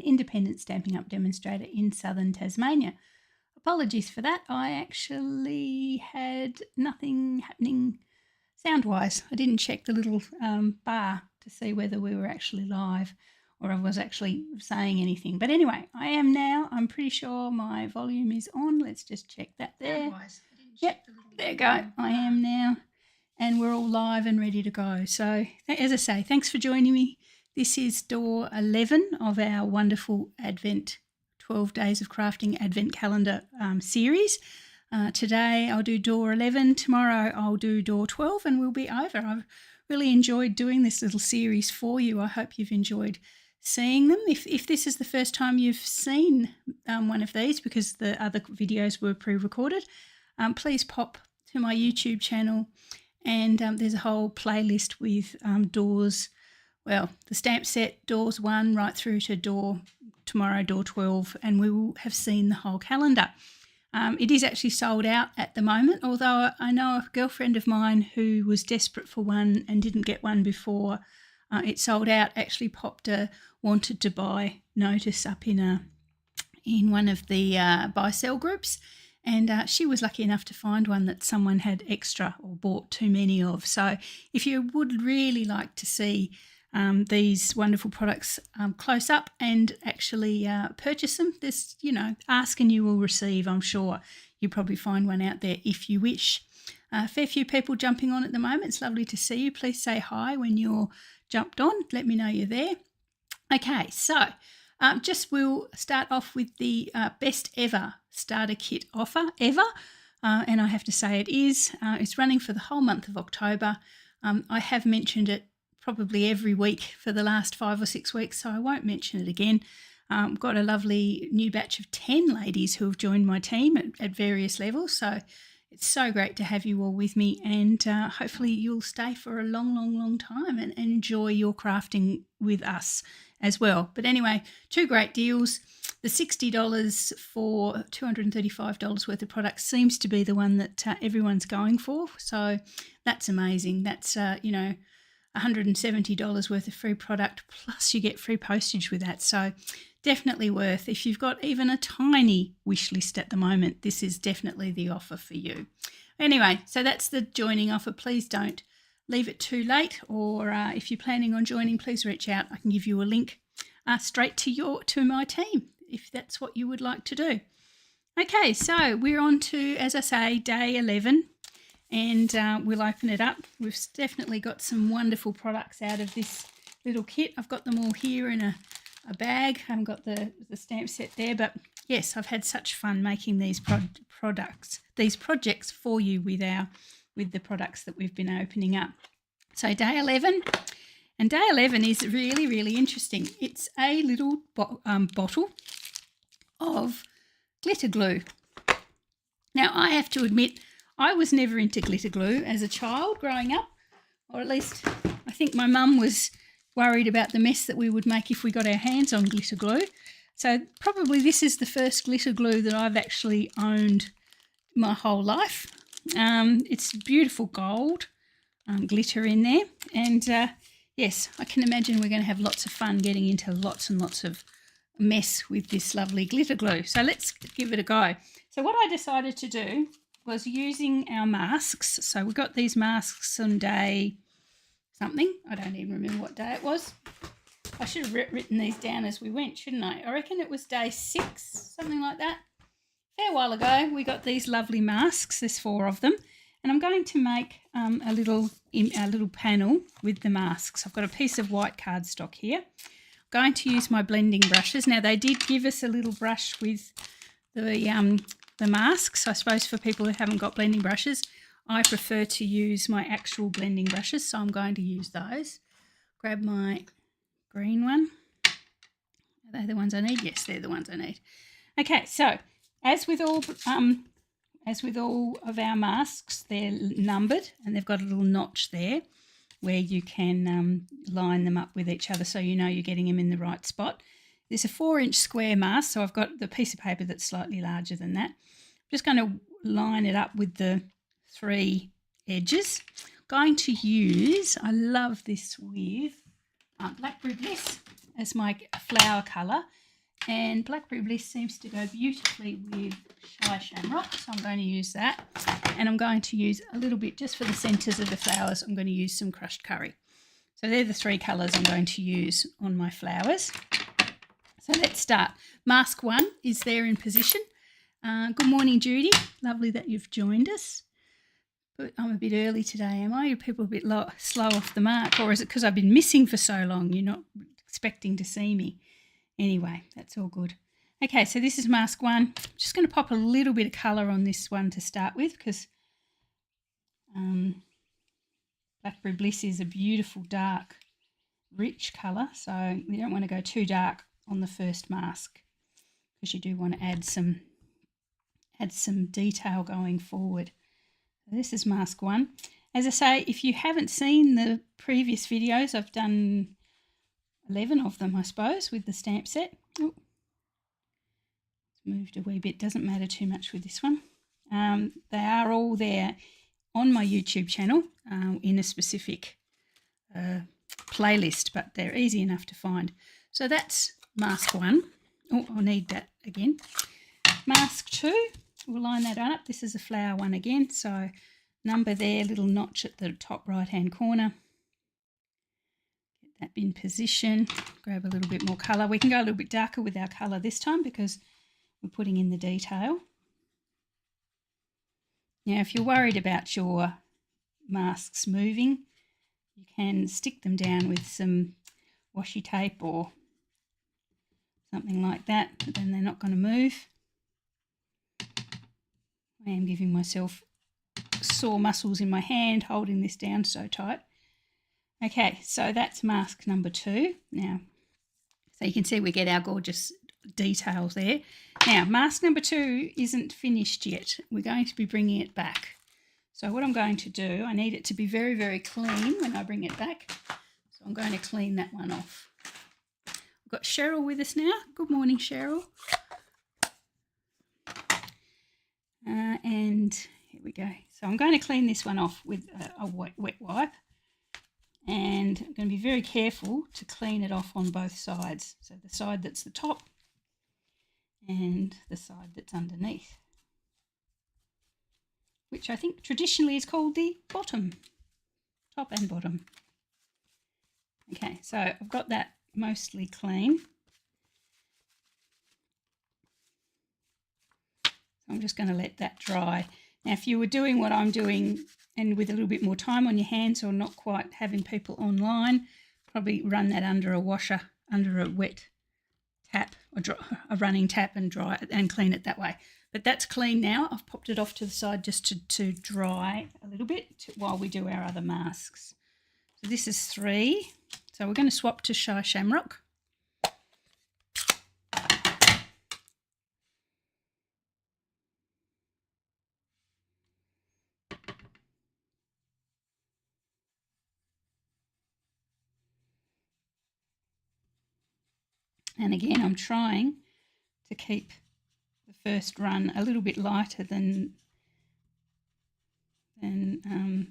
independent Stampin' Up! Demonstrator in southern Tasmania. Apologies for that. I actually had nothing happening sound-wise. I didn't check the little bar to see whether we were actually live or I was actually saying anything. But anyway, I am now. I'm pretty sure my volume is on. Let's just check that there. Yep, there you go. I am now. And we're all live and ready to go. So, as I say, thanks for joining me. This is door 11 of our wonderful Advent 12 Days of Crafting Advent Calendar series. Today I'll do door 11. Tomorrow I'll do door 12 and we'll be over. I've really enjoyed doing this little series for you. I hope you've enjoyed seeing them. If this is the first time you've seen one of these, because the other videos were pre-recorded, please pop to my YouTube channel. And there's a whole playlist with doors, well, the stamp set, doors 1 right through to tomorrow, door 12, and we will have seen the whole calendar. It is actually sold out at the moment, although I know a girlfriend of mine who was desperate for one and didn't get one before it sold out, actually popped a wanted to buy notice up in one of the buy-sell groups. And she was lucky enough to find one that someone had extra or bought too many of. So if you would really like to see these wonderful products close up and actually purchase them, this, ask and you will receive, I'm sure. You'll probably find one out there if you wish. A fair few people jumping on at the moment. It's lovely to see you. Please say hi when you're jumped on. Let me know you're there. Okay, so we'll start off with the best ever starter kit offer ever, and I have to say it is. It's running for the whole month of October. I have mentioned it probably every week for the last 5 or 6 weeks, so I won't mention it again. I've got a lovely new batch of 10 ladies who have joined my team at various levels, so it's so great to have you all with me, and hopefully you'll stay for a long, long, long time and enjoy your crafting with us as well. But anyway, 2 great deals. The $60 for $235 worth of products seems to be the one that everyone's going for. So that's amazing. That's, $170 worth of free product, plus you get free postage with that. So definitely worth. If you've got even a tiny wish list at the moment, this is definitely the offer for you. Anyway, so that's the joining offer. Please don't leave it too late, or if you're planning on joining, please reach out. I can give you a link straight to my team if that's what you would like to do. Okay, so we're on to, as I say, day 11, and we'll open it up. We've definitely got some wonderful products out of this little kit. I've got them all here in a bag. I haven't got the stamp set there, but yes, I've had such fun making these projects for you with the products that we've been opening up. So day 11, and day 11 is really, really interesting. It's a little bottle of glitter glue. Now, I have to admit, I was never into glitter glue as a child growing up, or at least I think my mum was worried about the mess that we would make if we got our hands on glitter glue. So probably this is the first glitter glue that I've actually owned my whole life. It's beautiful gold glitter in there, and yes, I can imagine we're going to have lots of fun getting into lots and lots of mess with this lovely glitter glue. So let's give it a go. So what I decided to do was using our masks. So we got these masks on day something. I don't even remember what day it was. I should have written these down as we went, shouldn't I? I reckon it was day 6, something like that. A fair while ago, we got these lovely masks. There's 4 of them. And I'm going to make a little panel with the masks. I've got a piece of white cardstock here. I'm going to use my blending brushes. Now, they did give us a little brush with the masks. I suppose for people who haven't got blending brushes, I prefer to use my actual blending brushes, so I'm going to use those. Grab my green one. Are they the ones I need? Yes, they're the ones I need. Okay, so as with all of our masks, they're numbered and they've got a little notch there where you can line them up with each other so you know you're getting them in the right spot. There's a 4-inch square mask, so I've got the piece of paper that's slightly larger than that. I'm just going to line it up with the 3 edges. Going to use, I love this with Blackberry Bliss as my flower colour. And Blackberry Bliss seems to go beautifully with Shy Shamrock, so I'm going to use that. And I'm going to use a little bit, just for the centres of the flowers, I'm going to use some crushed curry. So they're the 3 colours I'm going to use on my flowers. So let's start. Mask 1 is there in position. Good morning, Judy. Lovely that you've joined us. But I'm a bit early today, am I? Are people a bit slow off the mark? Or is it because I've been missing for so long? You're not expecting to see me? Anyway, that's all good. Okay, so this is mask 1. I'm just going to pop a little bit of colour on this one to start with, because Blackberry Bliss is a beautiful, dark, rich colour. So you don't want to go too dark on the first mask, because you do want to add some detail going forward. So this is mask 1. As I say, if you haven't seen the previous videos, I've done 11 of them, I suppose, with the stamp set. Oh, it's moved a wee bit. Doesn't matter too much with this one. They are all there on my YouTube channel in a specific playlist, but they're easy enough to find. So that's mask 1. Oh, I'll need that again. Mask 2, we'll line that up. This is a flower one again, so number there, little notch at the top right-hand corner. That in position, grab a little bit more colour. We can go a little bit darker with our colour this time because we're putting in the detail. Now, if you're worried about your masks moving, you can stick them down with some washi tape or something like that, but then they're not going to move. I am giving myself sore muscles in my hand holding this down so tight. Okay, so that's mask number 2. Now, so you can see we get our gorgeous details there. Now, mask number 2 isn't finished yet. We're going to be bringing it back. So what I'm going to do, I need it to be very, very clean when I bring it back. So I'm going to clean that one off. We've got Cheryl with us now. Good morning, Cheryl. And here we go. So I'm going to clean this one off with a wet wipe. And I'm going to be very careful to clean it off on both sides. So the side that's the top and the side that's underneath, which I think traditionally is called the bottom, top and bottom. Okay, so I've got that mostly clean. So I'm just going to let that dry. Now, if you were doing what I'm doing and with a little bit more time on your hands, or not quite having people online, probably run that under a washer, under a wet tap, or a running tap, and dry it and clean it that way. But that's clean now. I've popped it off to the side just to dry a little bit while we do our other masks. So this is 3. So we're going to swap to Shy Shamrock. And again, I'm trying to keep the first run a little bit lighter than the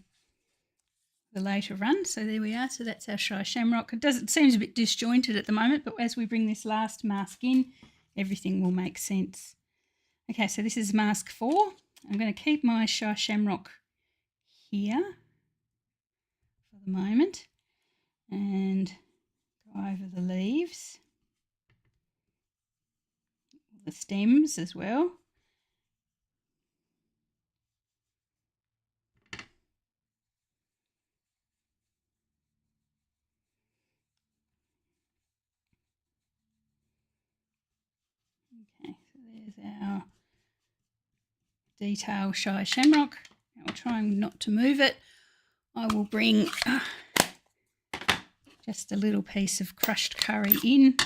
later run. So there we are. So that's our Shy Shamrock. It seems a bit disjointed at the moment, but as we bring this last mask in, everything will make sense. Okay, so this is mask 4. I'm going to keep my Shy Shamrock here for the moment and go over the leaves, the stems as well. Okay, so there's our detail Shy Shamrock. I'll try not to move it. I will bring just a little piece of crushed curry in.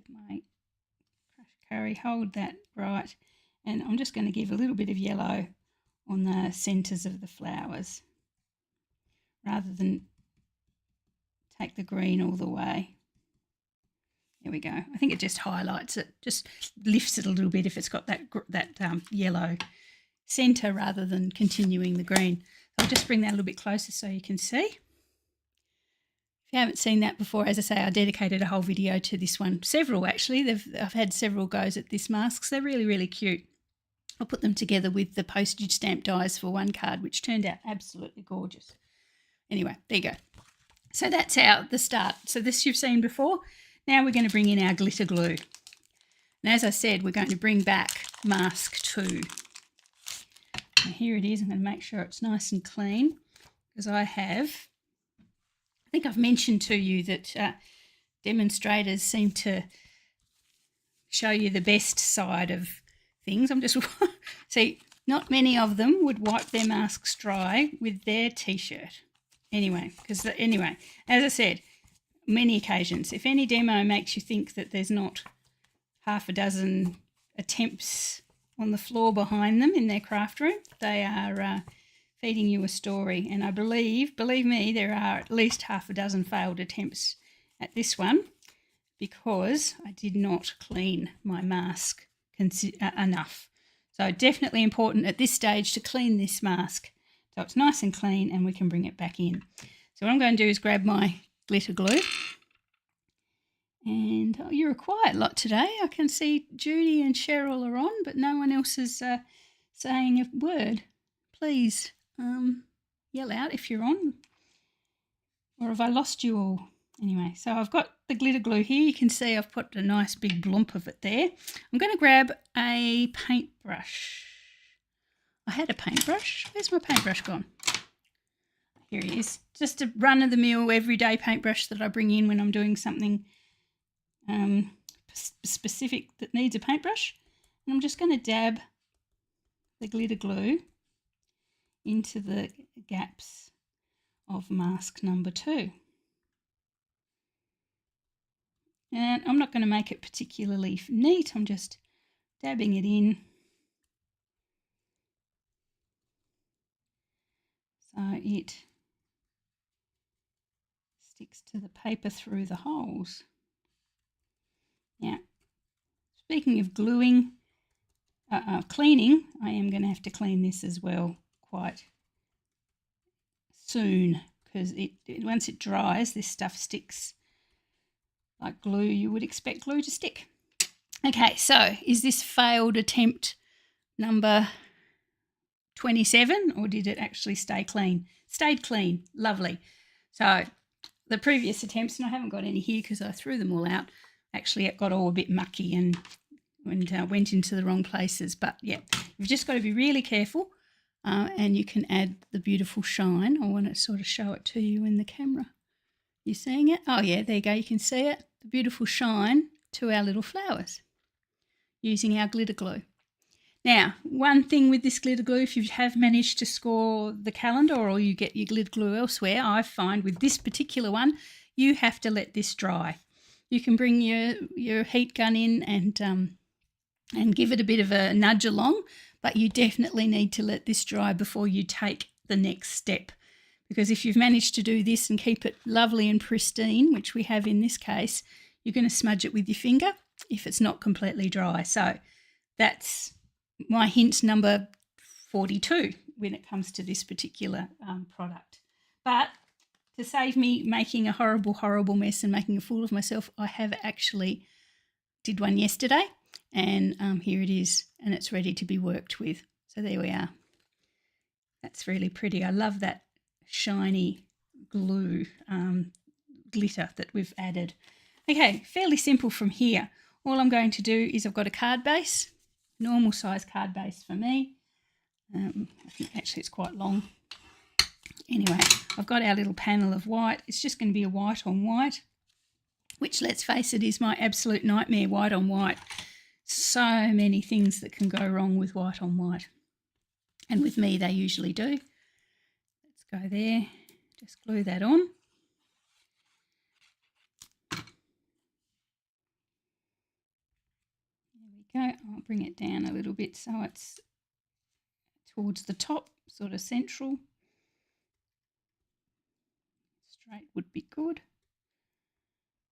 My crushed curry, hold that right, and I'm just going to give a little bit of yellow on the centres of the flowers rather than take the green all the way. There we go. I think it just highlights it, just lifts it a little bit if it's got that yellow centre rather than continuing the green. So I'll just bring that a little bit closer so you can see. If you haven't seen that before, as I say, I dedicated a whole video to this one. Several, actually. I've had several goes at this mask. So they're really, really cute. I'll put them together with the postage stamp dies for one card, which turned out absolutely gorgeous. Anyway, there you go. So that's the start. So this you've seen before. Now we're going to bring in our glitter glue. And as I said, we're going to bring back mask 2. And here it is. I'm going to make sure it's nice and clean because I think I've mentioned to you that demonstrators seem to show you the best side of things. I'm just see, not many of them would wipe their masks dry with their t-shirt. Anyway, as I said, many occasions, if any demo makes you think that there's not half a dozen attempts on the floor behind them in their craft room, they are feeding you a story. And I believe me, there are at least half a dozen failed attempts at this one because I did not clean my mask enough. So definitely important at this stage to clean this mask so it's nice and clean and we can bring it back in. So what I'm going to do is grab my glitter glue. And you're a quiet lot today. I can see Judy and Cheryl are on, but no one else is saying a word. Please yell out if you're on. Or have I lost you all? Anyway, so I've got the glitter glue here. You can see I've put a nice big bloop of it there. I'm going to grab a paintbrush. I had a paintbrush. Where's my paintbrush gone? Here it is. Just a run-of-the-mill everyday paintbrush that I bring in when I'm doing something specific that needs a paintbrush. And I'm just going to dab the glitter glue into the gaps of mask number 2. And I'm not going to make it particularly neat. I'm just dabbing it in. So it sticks to the paper through the holes. Now, speaking of gluing, cleaning, I am going to have to clean this as well quite soon because once it dries, this stuff sticks like glue. You would expect glue to stick. Okay, so is this failed attempt number 27 or did it actually stay clean? Stayed clean. Lovely. So the previous attempts, and I haven't got any here because I threw them all out, actually it got all a bit mucky and went into the wrong places. But yeah, you've just got to be really careful and you can add the beautiful shine. I want to sort of show it to you in the camera. You seeing it? Oh yeah, there you go. You can see it. The beautiful shine to our little flowers using our glitter glue. Now, one thing with this glitter glue, if you have managed to score the calendar or you get your glitter glue elsewhere, I find with this particular one, you have to let this dry. You can bring your heat gun in and give it a bit of a nudge along, but you definitely need to let this dry before you take the next step. Because if you've managed to do this and keep it lovely and pristine, which we have in this case, you're going to smudge it with your finger if it's not completely dry. So that's my hint number 42 when it comes to this particular product. But to save me making a horrible, horrible mess and making a fool of myself, I have actually did one yesterday and here it is and it's ready to be worked with. So there we are. That's really pretty. I love that shiny glue glitter that we've added. Okay, fairly simple from here. All I'm going to do is I've got a card base, normal size card base for me. I think actually it's quite long. Anyway, I've got our little panel of white. It's just going to be a white on white, which let's face it is my absolute nightmare, white on white. So many things that can go wrong with white on white. And with me, they usually do. Let's go there, just glue that on. There we go. I'll bring it down a little bit so it's towards the top, sort of central. Straight would be good.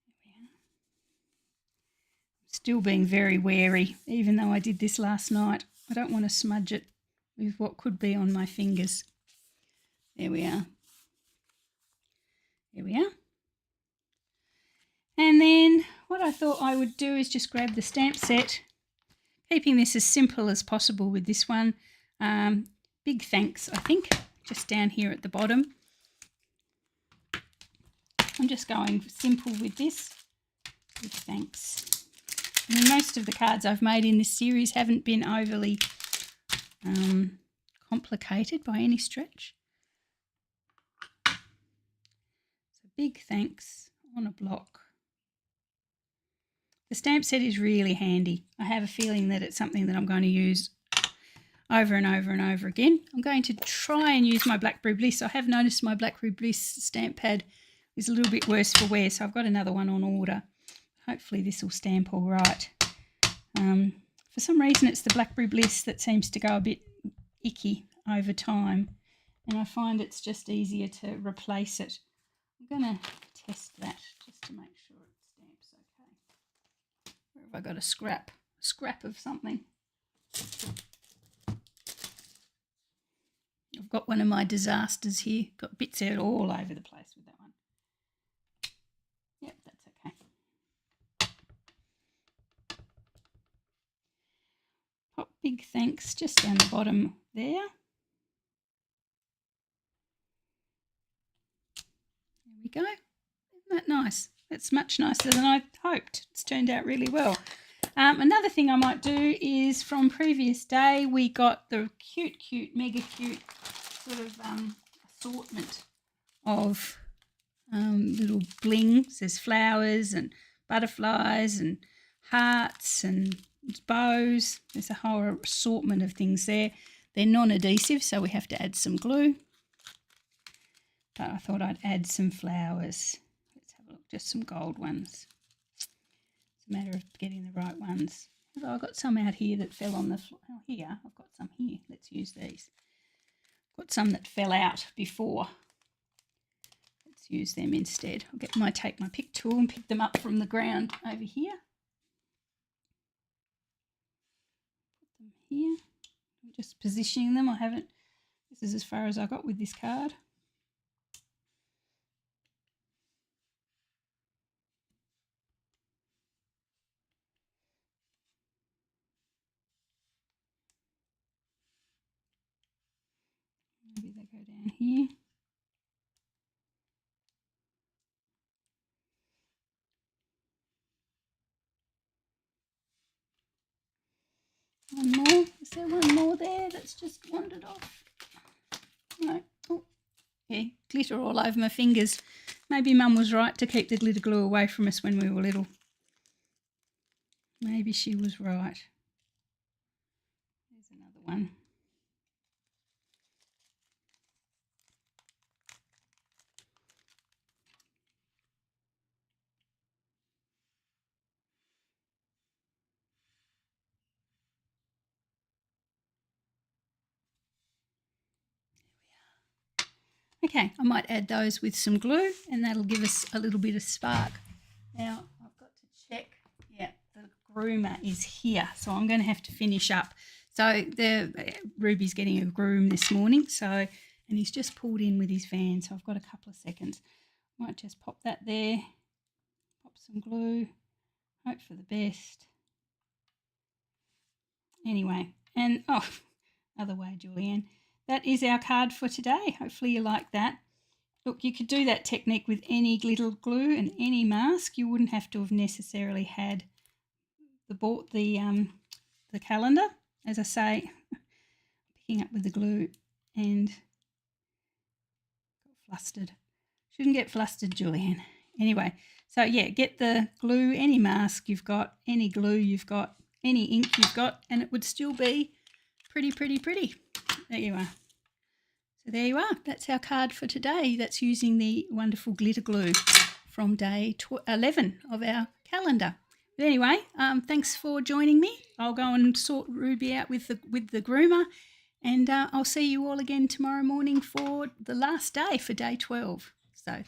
There we are. Still being very wary, even though I did this last night. I don't want to smudge it with what could be on my fingers. There we are. There we are. And then what I thought I would do is just grab the stamp set, keeping this as simple as possible with this one. Big thanks, I think, just down here at the bottom. I'm just going simple with this. Big thanks. I mean, most of the cards I've made in this series haven't been overly complicated by any stretch. So big thanks on a block. The stamp set is really handy. I have a feeling that it's something that I'm going to use over and over and over again. I'm going to try and use my Blackberry Bliss. I have noticed my Blackberry Bliss stamp pad is a little bit worse for wear, so I've got another one on order. Hopefully this will stamp all right. For some reason it's the Blackberry Bliss that seems to go a bit icky over time, and I find it's just easier to replace it. I'm going to test that just to make sure it stamps okay. Where have I got a scrap of something? I've got one of my disasters here. Got bits out all over the place with that one. Yep, that's okay. Pop big thanks just down the bottom there. There we go. Isn't that nice? That's much nicer than I hoped. It's turned out really well. Another thing I might do is from previous day we got the cute, mega cute sort of assortment of little blings. There's flowers and butterflies and hearts and bows. There's a whole assortment of things there. They're non-adhesive, so we have to add some glue. But I thought I'd add some flowers. Let's have a look, just some gold ones. It's a matter of getting the right ones. I've got some out here that fell on the floor. Oh, here, I've got some here. Let's use these. Got some that fell out before. Let's use them instead. I'll take my pick tool and pick them up from the ground over here. Put them here. I'm just positioning them. This is as far as I got with this card. Maybe they go down here. One more. Is there one more there that's just wandered off? No. Oh, yeah, glitter all over my fingers. Maybe Mum was right to keep the glitter glue away from us when we were little. Maybe she was right. There's another one. Okay, I might add those with some glue and that'll give us a little bit of spark. Now, I've got to check. Yeah, the groomer is here, so I'm going to have to finish up. So Ruby's getting a groom this morning, and he's just pulled in with his van, so I've got a couple of seconds. Might just pop that there, pop some glue, hope for the best. Anyway, and other way, Julianne. That is our card for today. Hopefully you like that. Look, you could do that technique with any glitter glue and any mask. You wouldn't have to have necessarily had the calendar. As I say, picking up with the glue and got flustered. Shouldn't get flustered, Julianne. Anyway, so yeah, get the glue, any mask you've got, any glue you've got, any ink you've got, and it would still be pretty. There you are. So there you are. That's our card for today. That's using the wonderful glitter glue from day 11 of our calendar. But anyway, thanks for joining me. I'll go and sort Ruby out with the groomer, and I'll see you all again tomorrow morning for the last day, for day 12. So